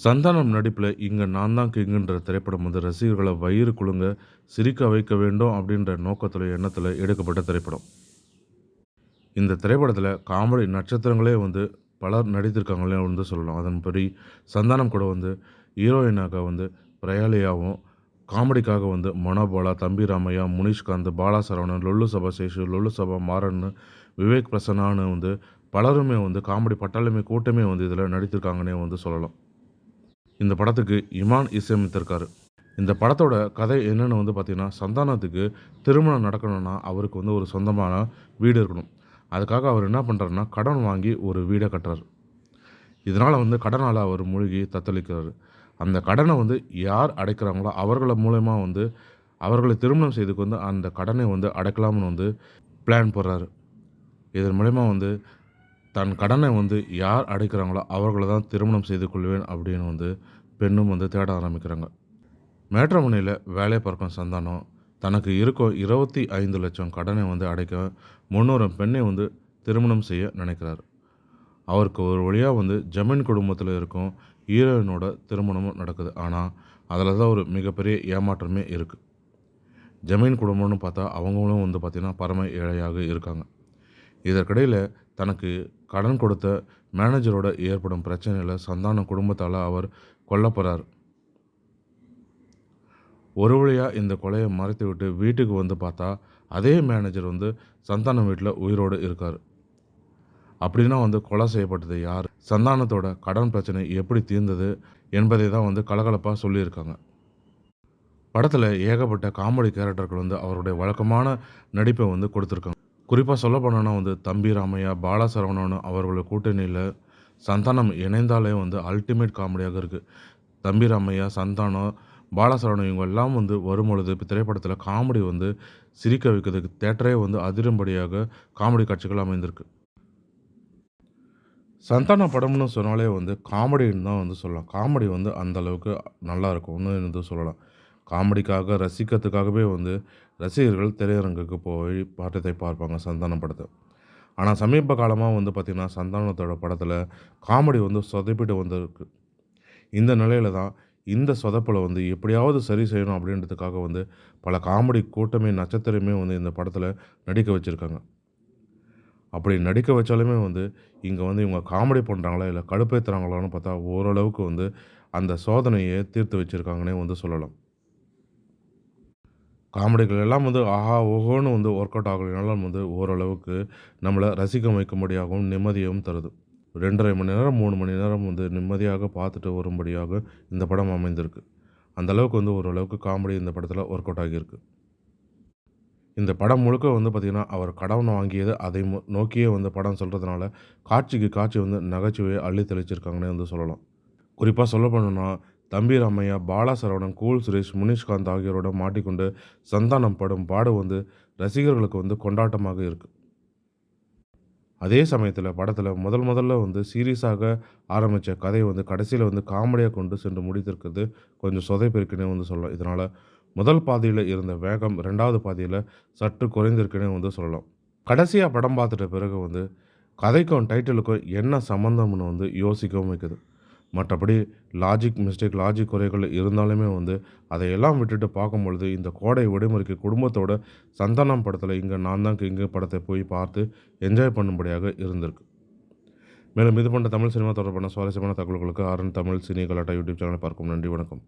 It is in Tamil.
சந்தானம் நடிப்பில் இங்கே நான் தான் கிங்குன்ற திரைப்படம் வந்து ரசிகர்களை வயிறு குலுங்க சிரிக்க வைக்க வேண்டும் அப்படின்ற நோக்கத்தில் எண்ணத்தில் எடுக்கப்பட்ட திரைப்படம். இந்த திரைப்படத்தில் காமெடி நட்சத்திரங்களே வந்து பலர் நடித்திருக்காங்களே வந்து சொல்லலாம். அதன்படி சந்தானம் கூட வந்து ஹீரோயினாக வந்து பிரயாலியாவும், காமெடிக்காக வந்து மனோபாலா, தம்பி ராமையா, முனிஷ்காந்த், பாலா சரவணன், லொல்லு சபா சேஷு, லொல்லு சபா மாறன், விவேக் பிரசன்னான்னு வந்து பலருமே வந்து காமெடி பட்டாளமே கூட்டமே வந்து இதில் நடித்திருக்காங்கன்னே வந்து சொல்லலாம். இந்த படத்துக்கு இமான் இசையமைத்திருக்காரு. இந்த படத்தோட கதை என்னன்னு வந்து பார்த்தீங்கன்னா, சந்தானத்துக்கு திருமணம் நடக்கணும்னா, அவருக்கு வந்து ஒரு சொந்தமான வீடு இருக்கணும். அதுக்காக அவர் என்ன பண்ணுறாருன்னா, கடன் வாங்கி ஒரு வீட கட்டுறாரு. இதனால வந்து கடனால அவர் மூழ்கி தத்தளிக்கிறாரு. அந்த கடன வந்து யார் அடைக்கிறாங்களோ, அவர்கள மூலியமா வந்து அவர்களை திருமணம் செய்துக்கு வந்து அந்த கடனை வந்து அடைக்கலாம்னு வந்து பிளான் போடுறாரு. இதன் மூலியமா வந்து தன் கடனை வந்து யார் அடைக்கிறாங்களோ, அவர்கள தான் திருமணம் செய்து கொள்வேன் அப்படின்னு வந்து பெண்ணும் வந்து தேட ஆரம்பிக்கிறாங்க. மேட்ரிமோனியில வேலை பார்க்கும் சந்தானம், தனக்கு இருக்கும் 25,00,000 கடனை வந்து அடைக்க முன்வரும் பெண்ணை வந்து திருமணம் செய்ய நினைக்கிறார். அவருக்கு ஒரு வழியா வந்து ஜமீன் குடும்பத்தில இருக்கும் ஹீரோயினோட திருமணமும் நடக்குது. ஆனா, அதில தான் ஒரு மிகப்பெரிய ஏமாற்றமே இருக்கு. ஜமீன் குடும்பம்னு பார்த்தா, அவங்களும் வந்து பார்த்தீங்கன்னா, பரம ஏழையாக இருக்காங்க. இதற்கிடையில தனக்கு கடன் கொடுத்த மேனேஜரோட ஏற்படும் பிரச்சனையில சந்தானம் குடும்பத்தால் அவர் கொல்லப்படுறார். ஒரு வழியா இந்த கொலையை மறைத்துவிட்டு வீட்டுக்கு வந்து பார்த்தா, அதே மேனேஜர் வந்து சந்தானம் வீட்டில் உயிரோடு இருக்கார். அப்படின்னா வந்து கொலை செய்யப்பட்டது யார்? சந்தானத்தோட கடன் பிரச்சனை எப்படி தீர்ந்தது என்பதை தான் வந்து கலகலப்பாக சொல்லியிருக்காங்க. படத்தில் ஏகப்பட்ட காமெடி கேரக்டர்கள் வந்து அவருடைய வழக்கமான நடிப்பை வந்து கொடுத்துருக்காங்க. குறிப்பாக சொல்ல போனோன்னா வந்து தம்பி ராமையா, பாலா சரவணன் அவர்களோட கூட்டணியில் சந்தானம் இணைந்தாலே வந்து அல்டிமேட் காமெடியாக இருக்குது. தம்பி ராமையா, சந்தானம், பாலசரவணன் இவங்க எல்லாம் வந்து வரும்பொழுது இப்போ திரைப்படத்தில் காமெடி வந்து சிரிக்க வைக்கிறதுக்கு தேட்டரே வந்து அதிரும்படியாக காமெடி காட்சிகள் அமைந்திருக்கு. சந்தான படம்னு சொன்னாலே வந்து காமெடின்னு தான் வந்து சொல்லலாம். காமெடி வந்து அந்த அளவுக்கு நல்லாயிருக்கும்னு வந்து சொல்லலாம். காமெடிக்காக ரசிக்கிறதுக்காகவே வந்து ரசிகர்கள் திரையரங்குக்கு போய் பாட்டத்தை பார்ப்பாங்க சந்தானம் படத்தை. ஆனால் சமீப காலமாக வந்து பார்த்திங்கன்னா சந்தானத்தோட படத்தில் காமெடி வந்து சொதப்பிட்டு வந்திருக்கு. இந்த நிலையில தான் இந்த சொதப்பலை வந்து எப்படியாவது சரி செய்யணும் அப்படின்றதுக்காக வந்து பல காமெடி கூட்டமே நட்சத்திரமே வந்து இந்த படத்தில் நடிக்க வச்சுருக்காங்க. அப்படி நடிக்க வச்சாலுமே வந்து இங்கே வந்து இவங்க காமெடி பண்ணுறாங்களா இல்லை கடுப்பேற்றுறாங்களான்னு பார்த்தா ஓரளவுக்கு வந்து அந்த சோதனையை தீர்த்து வச்சுருக்காங்கன்னே வந்து சொல்லலாம். காமெடிகள் எல்லாம் வந்து ஆஹா ஓஹோன்னு வந்து ஒர்க் அவுட் ஆகலைனாலும் வந்து ஓரளவுக்கு நம்மளை ரசிக்க வைக்கும்படியாகவும் நிம்மதியாகவும் தருது. 2 1/2 மணி நேரம் 3 மணி நேரம் வந்து நிம்மதியாக பார்த்துட்டு வரும்படியாக இந்த படம் அமைந்திருக்கு. அந்த அளவுக்கு வந்து ஓரளவுக்கு காமெடி இந்த படத்தில் ஒர்க் அவுட் ஆகியிருக்கு. இந்த படம் முழுக்க வந்து பார்த்திங்கன்னா, அவர் கடன் வாங்கியது அதை நோக்கியே வந்து படம் சொல்கிறதுனால காட்சிக்கு காட்சி வந்து நகைச்சுவையை அள்ளி தெளிச்சிருக்காங்கன்னே வந்து சொல்லலாம். குறிப்பாக சொல்ல போனோம்னா, தம்பி ராமையா, பாலா சரவணன், கூல் சுரேஷ், முனிஷ்காந்த் ஆகியோரோட மாட்டிக்கொண்டு சந்தானம் படும் பாடு வந்து ரசிகர்களுக்கு வந்து கொண்டாட்டமாக இருக்குது. அதே சமயத்தில படத்தில முதல்ல வந்து சீரியஸாக ஆரம்பிச்ச கதைய வந்து கடைசியில வந்து காமெடியா கொண்டு சென்று முடித்திருக்கிறது கொஞ்சம் சொதைப்பிருக்குன்னே வந்து சொல்லலாம். இதனால முதல் பாதியில இருந்த வேகம் 2வது பாதியில சற்று குறைந்திருக்குன்னே வந்து சொல்லலாம். கடைசியா படம் பார்த்துட்ட பிறகு வந்து கதைக்கும், டைட்டிலுக்கும் என்ன சம்மந்தம்னு வந்து யோசிக்கவும் வைக்குது. மற்றபடி லாஜிக் குறைகள் இருந்தாலுமே வந்து அதையெல்லாம் விட்டுட்டு பார்க்கும்பொழுது, இந்த கோடை விடுமுறைக்கு குடும்பத்தோட சந்தானம் படத்தில இங்க நான் தான் கிங்கு படத்தை போய் பார்த்து என்ஜாய் பண்ணும்படியாக இருந்திருக்கு. மேலும் இது போன்ற தமிழ் சினிமா தொடர்பான சுவாரஸ்யமான தகவல்களுக்கு ஆர்என் தமிழ் சினி கலாட்டா யூடியூப் சேனலை பார்க்கவும் நன்றி, வணக்கம்.